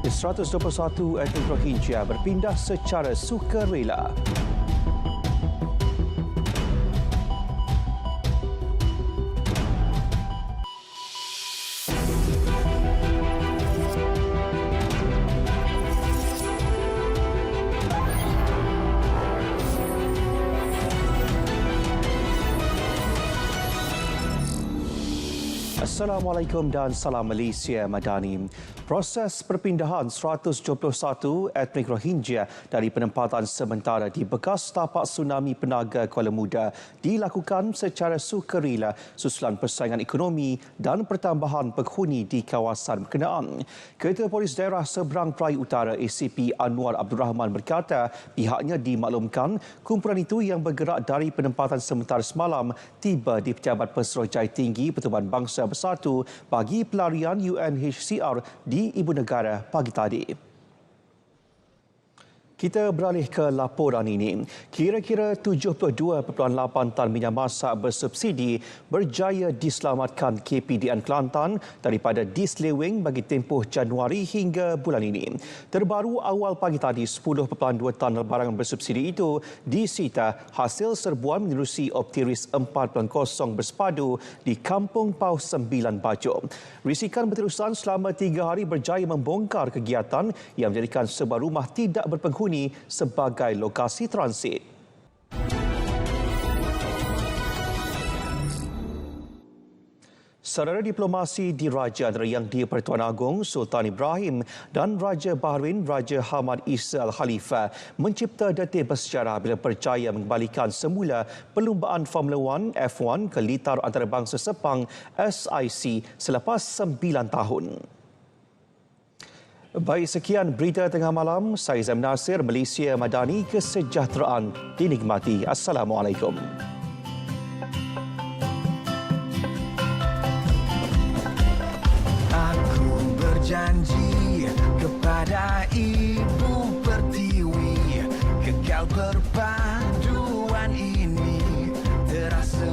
121 etnik Rohingya berpindah secara sukarela. Assalamualaikum dan salam Malaysia Madani. Proses perpindahan 121 etnik Rohingya dari penempatan sementara di bekas tapak tsunami Penaga Kuala Muda dilakukan secara sukarela susulan persaingan ekonomi dan pertambahan penghuni di kawasan berkenaan. Ketua Polis Daerah Seberang Perai Utara ACP Anwar Abdul Rahman berkata pihaknya dimaklumkan kumpulan itu yang bergerak dari penempatan sementara semalam tiba di Pejabat Pesuruhjaya Tinggi Pertubuhan Bangsa Bersatu bagi pelarian UNHCR di Ibu Negara pagi tadi. Kita beralih ke laporan ini. Kira-kira 72.8 tan minyak masak bersubsidi berjaya diselamatkan KPDN Kelantan daripada diseleweng bagi tempoh Januari hingga bulan ini. Terbaru awal pagi tadi, 10.2 tan barangan bersubsidi itu disita hasil serbuan menerusi Optiris 4.0 bersepadu di Kampung Pauh 9 Bajo. Risikan berterusan selama 3 hari berjaya membongkar kegiatan yang menjadikan sebuah rumah tidak berpenghuni sebagai lokasi transit. Saudara diplomasi diraja antara Yang di-Pertuan Agong Sultan Ibrahim dan Raja Bahrain Raja Hamad Isa Al Khalifa mencipta detik bersejarah bila percaya mengembalikan semula perlumbaan Formula 1 F1 ke litar antarabangsa Sepang SIC selepas 9 tahun. Baik, sekian berita tengah malam. Saya Zaim Nasir, Malaysia Madani, kesejahteraan dinikmati. Assalamualaikum. Aku berjanji kepada Ibu Pertiwi, kekal perpaduan ini terasa